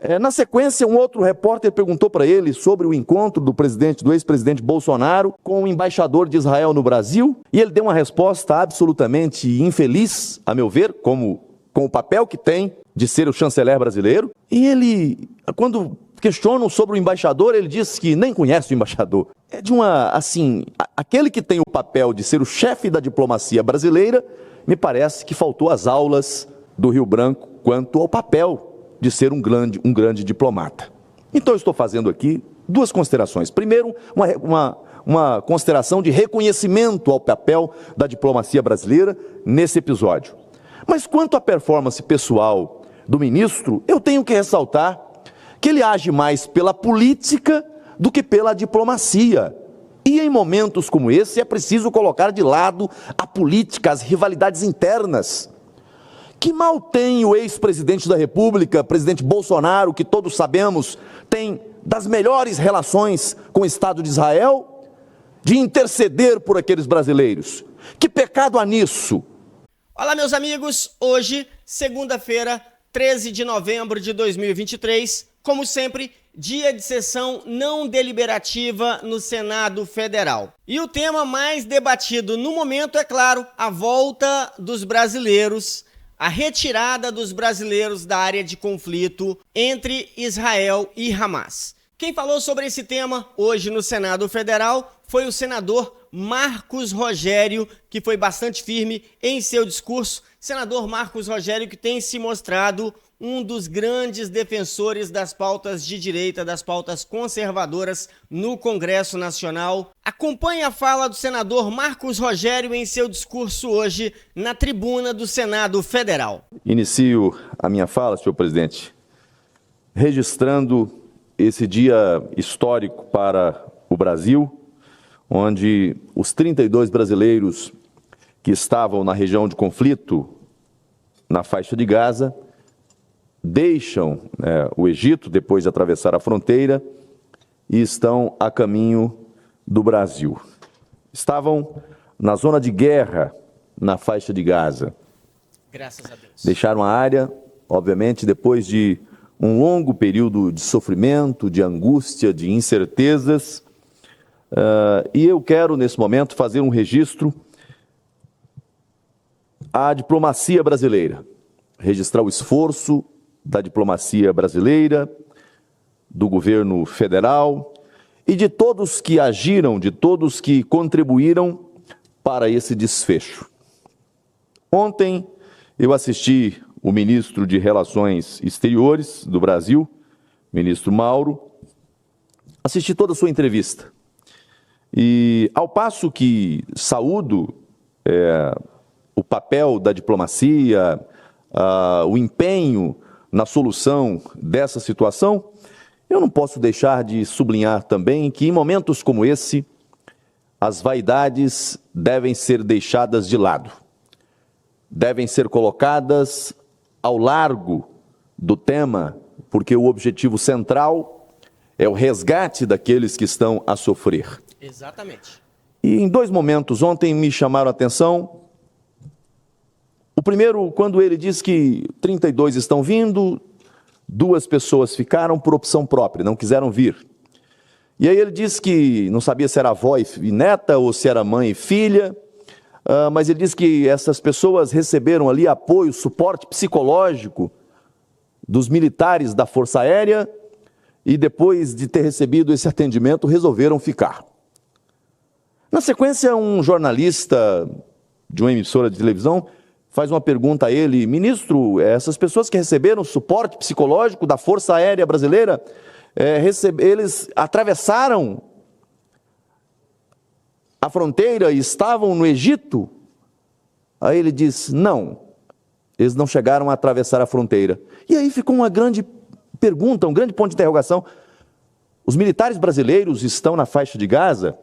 Na sequência, um outro repórter perguntou para ele sobre o encontro do ex-presidente Bolsonaro com o embaixador de Israel no Brasil, e ele deu uma resposta absolutamente infeliz, a meu ver, com o papel que tem de ser o chanceler brasileiro. E ele, quando questionam sobre o embaixador, ele diz que nem conhece o embaixador. É de uma, assim, aquele que tem o papel de ser o chefe da diplomacia brasileira, me parece que faltou às aulas do Rio Branco quanto ao papel de ser um grande diplomata. Então, eu estou fazendo aqui duas considerações. Primeiro, uma consideração de reconhecimento ao papel da diplomacia brasileira nesse episódio. Mas quanto à performance pessoal do ministro, eu tenho que ressaltar que ele age mais pela política do que pela diplomacia. E em momentos como esse é preciso colocar de lado a política, as rivalidades internas. Que mal tem o ex-presidente da República, presidente Bolsonaro, que todos sabemos tem das melhores relações com o Estado de Israel, de interceder por aqueles brasileiros? Que pecado há nisso? Olá, meus amigos. Hoje, segunda-feira, 13 de novembro de 2023, como sempre, dia de sessão não deliberativa no Senado Federal. E o tema mais debatido no momento é, claro, a volta dos brasileiros, a retirada dos brasileiros da área de conflito entre Israel e Hamas. Quem falou sobre esse tema hoje no Senado Federal foi o senador Marcos Rogério, que foi bastante firme em seu discurso. Senador Marcos Rogério, que tem se mostrado um dos grandes defensores das pautas de direita, das pautas conservadoras no Congresso Nacional. Acompanhe a fala do senador Marcos Rogério em seu discurso hoje na tribuna do Senado Federal. Inicio a minha fala, senhor presidente, registrando esse dia histórico para o Brasil, onde os 32 brasileiros que estavam na região de conflito, na faixa de Gaza, deixam o Egito depois de atravessar a fronteira e estão a caminho do Brasil. Estavam na zona de guerra na faixa de Gaza. Graças a Deus. Deixaram a área, obviamente, depois de um longo período de sofrimento, de angústia, de incertezas. E eu quero, nesse momento, fazer um registro à diplomacia brasileira. Registrar o esforço da diplomacia brasileira, do governo federal e de todos que agiram, de todos que contribuíram para esse desfecho. Ontem eu assisti o ministro de Relações Exteriores do Brasil, ministro Mauro, assisti toda a sua entrevista. E ao passo que saúdo o papel da diplomacia, o empenho na solução dessa situação, eu não posso deixar de sublinhar também que em momentos como esse, as vaidades devem ser deixadas de lado, devem ser colocadas ao largo do tema, porque o objetivo central é o resgate daqueles que estão a sofrer. Exatamente. E em dois momentos ontem me chamaram a atenção. O primeiro, quando ele diz que 32 estão vindo, 2 pessoas ficaram por opção própria, não quiseram vir. E aí ele disse que não sabia se era avó e neta ou se era mãe e filha, mas ele disse que essas pessoas receberam ali apoio, suporte psicológico dos militares da Força Aérea e depois de ter recebido esse atendimento resolveram ficar. Na sequência, um jornalista de uma emissora de televisão faz uma pergunta a ele: ministro, essas pessoas que receberam suporte psicológico da Força Aérea Brasileira, eles atravessaram a fronteira e estavam no Egito? Aí ele diz: não, eles não chegaram a atravessar a fronteira. E aí ficou uma grande pergunta, um grande ponto de interrogação. Os militares brasileiros estão na faixa de Gaza?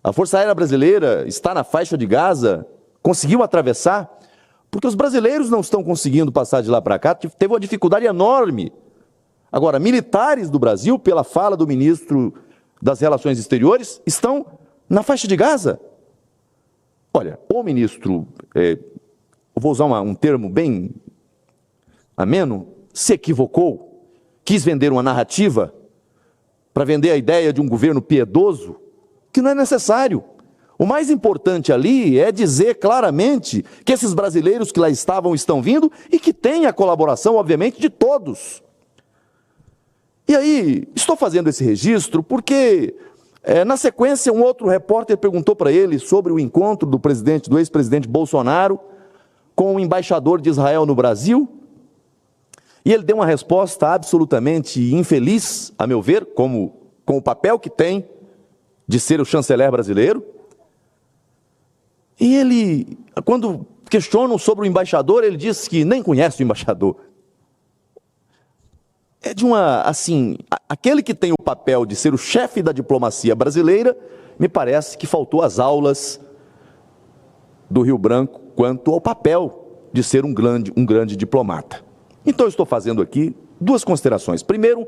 A Força Aérea Brasileira está na faixa de Gaza? Conseguiu atravessar? Porque os brasileiros não estão conseguindo passar de lá para cá, teve uma dificuldade enorme. Agora, militares do Brasil, pela fala do ministro das Relações Exteriores, estão na faixa de Gaza. Olha, o ministro, eu vou usar um termo bem ameno, se equivocou quis vender uma narrativa para vender a ideia de um governo piedoso, que não é necessário. O mais importante ali é dizer claramente que esses brasileiros que lá estavam estão vindo e que tem a colaboração, obviamente, de todos. E aí, estou fazendo esse registro porque, na sequência, um outro repórter perguntou para ele sobre o encontro do ex-presidente Bolsonaro com o embaixador de Israel no Brasil. E ele deu uma resposta absolutamente infeliz, a meu ver, com o papel que tem de ser o chanceler brasileiro. E ele, quando questionam sobre o embaixador, ele diz que nem conhece o embaixador. É de aquele que tem o papel de ser o chefe da diplomacia brasileira, me parece que faltou às aulas do Rio Branco quanto ao papel de ser um grande diplomata. Então eu estou fazendo aqui duas considerações. Primeiro,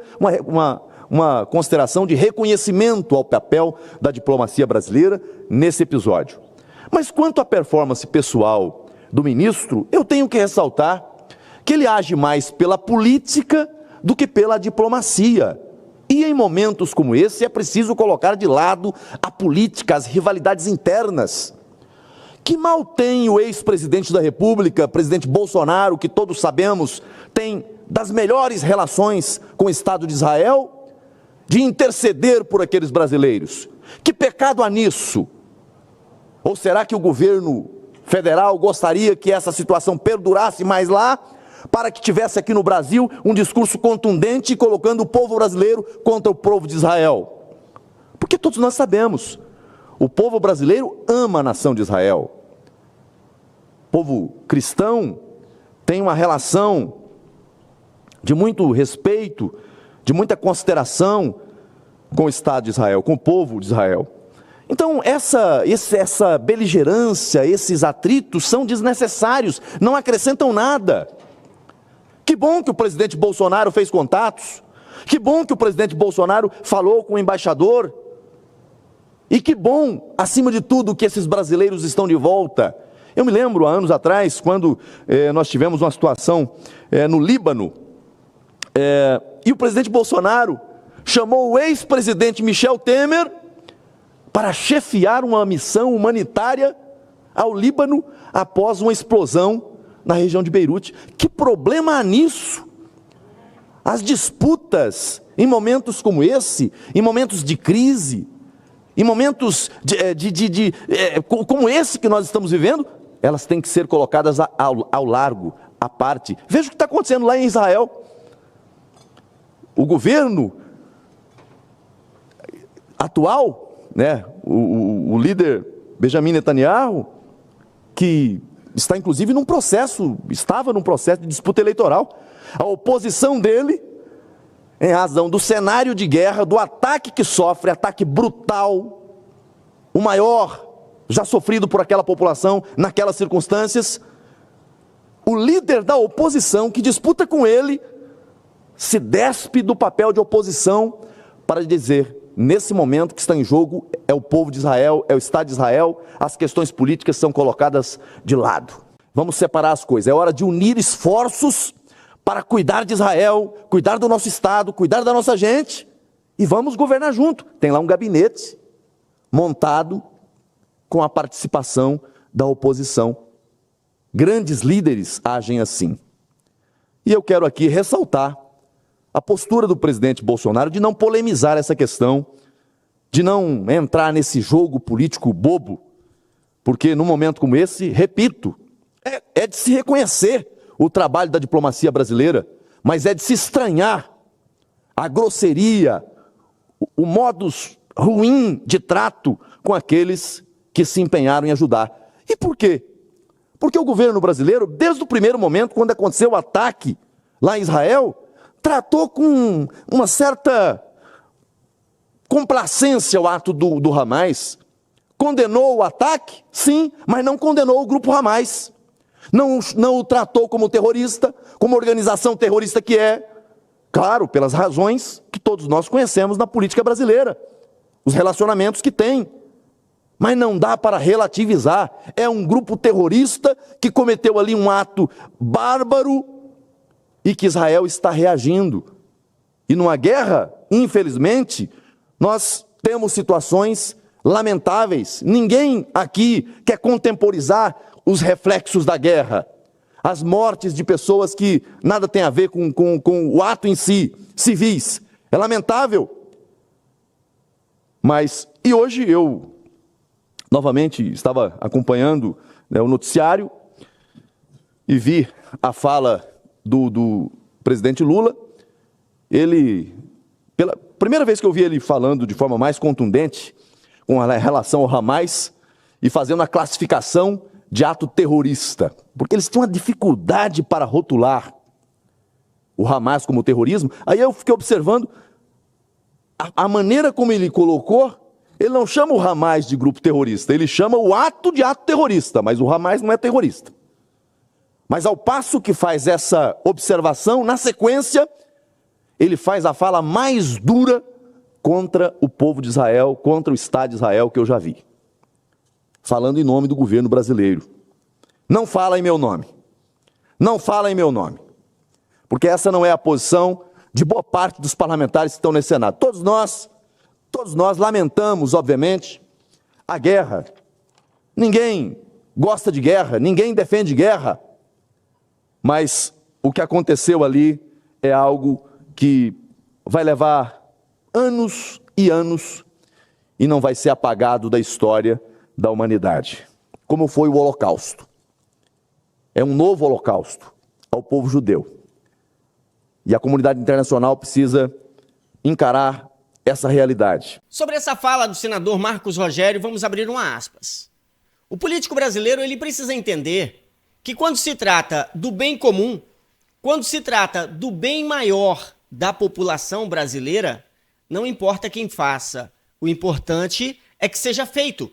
uma consideração de reconhecimento ao papel da diplomacia brasileira nesse episódio. Mas quanto à performance pessoal do ministro, eu tenho que ressaltar que ele age mais pela política do que pela diplomacia. E em momentos como esse é preciso colocar de lado a política, as rivalidades internas. Que mal tem o ex-presidente da República, presidente Bolsonaro, que todos sabemos tem das melhores relações com o Estado de Israel, de interceder por aqueles brasileiros? Que pecado há nisso? Ou será que o governo federal gostaria que essa situação perdurasse mais lá, para que tivesse aqui no Brasil um discurso contundente colocando o povo brasileiro contra o povo de Israel? Porque todos nós sabemos, o povo brasileiro ama a nação de Israel. O povo cristão tem uma relação de muito respeito, de muita consideração com o Estado de Israel, com o povo de Israel. Então, essa beligerância, esses atritos são desnecessários, não acrescentam nada. Que bom que o presidente Bolsonaro fez contatos, que bom que o presidente Bolsonaro falou com o embaixador, e que bom, acima de tudo, que esses brasileiros estão de volta. Eu me lembro, há anos atrás, quando nós tivemos uma situação no Líbano, e o presidente Bolsonaro chamou o ex-presidente Michel Temer para chefiar uma missão humanitária ao Líbano após uma explosão na região de Beirute. Que problema há nisso? As disputas em momentos como esse, em momentos de crise, em momentos como esse que nós estamos vivendo, elas têm que ser colocadas ao largo, à parte. Veja o que está acontecendo lá em Israel. O governo atual, o líder Benjamin Netanyahu, que estava inclusive num processo de disputa eleitoral, a oposição dele, em razão do cenário de guerra, do ataque que sofre, ataque brutal, o maior já sofrido por aquela população naquelas circunstâncias, o líder da oposição que disputa com ele se despe do papel de oposição para dizer: nesse momento que está em jogo é o povo de Israel, é o Estado de Israel, as questões políticas são colocadas de lado. Vamos separar as coisas, é hora de unir esforços para cuidar de Israel, cuidar do nosso Estado, cuidar da nossa gente, e vamos governar junto. Tem lá um gabinete montado com a participação da oposição. Grandes líderes agem assim. E eu quero aqui ressaltar a postura do presidente Bolsonaro de não polemizar essa questão, de não entrar nesse jogo político bobo, porque num momento como esse, repito, é de se reconhecer o trabalho da diplomacia brasileira, mas é de se estranhar a grosseria, o modus ruim de trato com aqueles que se empenharam em ajudar. E por quê? Porque o governo brasileiro, desde o primeiro momento, quando aconteceu o ataque lá em Israel, tratou com uma certa complacência o ato do Hamas. Condenou o ataque, sim, mas não condenou o grupo Hamas. Não o tratou como terrorista, como organização terrorista que é, claro, pelas razões que todos nós conhecemos na política brasileira, os relacionamentos que tem. Mas não dá para relativizar. É um grupo terrorista que cometeu ali um ato bárbaro e que Israel está reagindo. E numa guerra, infelizmente, nós temos situações lamentáveis. Ninguém aqui quer contemporizar os reflexos da guerra, as mortes de pessoas que nada tem a ver com o ato em si, civis. É lamentável. Mas, e hoje eu, novamente, estava acompanhando, né, o noticiário e vi a fala do presidente Lula. Ele, pela primeira vez que eu vi ele falando de forma mais contundente com relação ao Hamas e fazendo a classificação de ato terrorista, porque eles têm uma dificuldade para rotular o Hamas como terrorismo. Aí eu fiquei observando a maneira como ele colocou. Ele não chama o Hamas de grupo terrorista, ele chama o ato de ato terrorista, mas o Hamas não é terrorista. Mas ao passo que faz essa observação, na sequência, ele faz a fala mais dura contra o povo de Israel, contra o Estado de Israel que eu já vi. Falando em nome do governo brasileiro. Não fala em meu nome. Não fala em meu nome. Porque essa não é a posição de boa parte dos parlamentares que estão nesse Senado. Todos nós lamentamos, obviamente, a guerra. Ninguém gosta de guerra, ninguém defende guerra. Mas o que aconteceu ali é algo que vai levar anos e anos e não vai ser apagado da história da humanidade, como foi o Holocausto. É um novo Holocausto ao povo judeu. E a comunidade internacional precisa encarar essa realidade. Sobre essa fala do senador Marcos Rogério, vamos abrir uma aspas. O político brasileiro, ele precisa entender que quando se trata do bem comum, quando se trata do bem maior da população brasileira, não importa quem faça, o importante é que seja feito.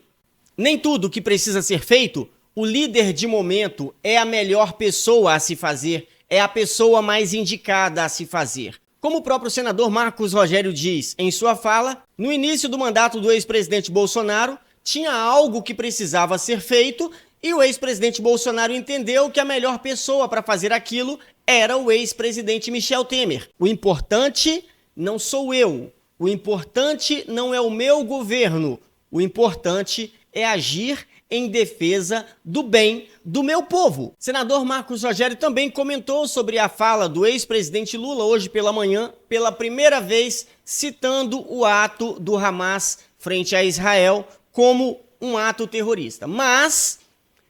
Nem tudo que precisa ser feito, o líder de momento é a melhor pessoa a se fazer, é a pessoa mais indicada a se fazer. Como o próprio senador Marcos Rogério diz em sua fala, no início do mandato do ex-presidente Bolsonaro, tinha algo que precisava ser feito e o ex-presidente Bolsonaro entendeu que a melhor pessoa para fazer aquilo era o ex-presidente Michel Temer. O importante não sou eu, o importante não é o meu governo, o importante é agir em defesa do bem do meu povo. Senador Marcos Rogério também comentou sobre a fala do ex-presidente Lula hoje pela manhã, pela primeira vez citando o ato do Hamas frente a Israel como um ato terrorista, mas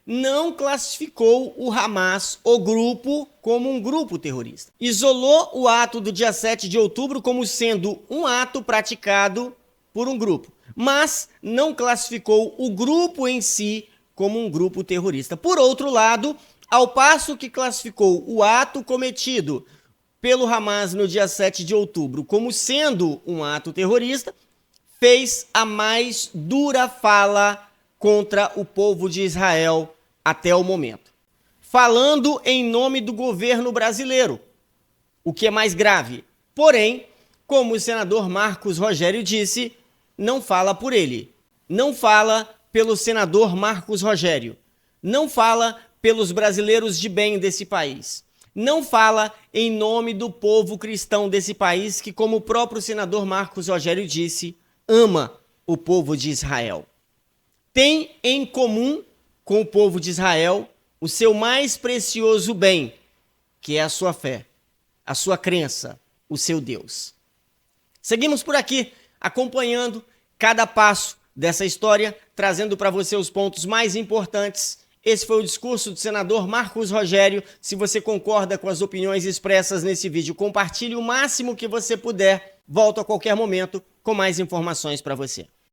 não classificou o Hamas, o grupo, como um grupo terrorista. Isolou o ato do dia 7 de outubro como sendo um ato praticado por um grupo, mas não classificou o grupo em si como um grupo terrorista. Por outro lado, ao passo que classificou o ato cometido pelo Hamas no dia 7 de outubro como sendo um ato terrorista, fez a mais dura fala contra o povo de Israel até o momento. Falando em nome do governo brasileiro, o que é mais grave. Porém, como o senador Marcos Rogério disse, não fala por ele, não fala pelo senador Marcos Rogério, não fala pelos brasileiros de bem desse país, não fala em nome do povo cristão desse país que, como o próprio senador Marcos Rogério disse, ama o povo de Israel. Tem em comum com o povo de Israel o seu mais precioso bem, que é a sua fé, a sua crença, o seu Deus. Seguimos por aqui, acompanhando cada passo dessa história, trazendo para você os pontos mais importantes. Esse foi o discurso do senador Marcos Rogério. Se você concorda com as opiniões expressas nesse vídeo, compartilhe o máximo que você puder. Volto a qualquer momento com mais informações para você.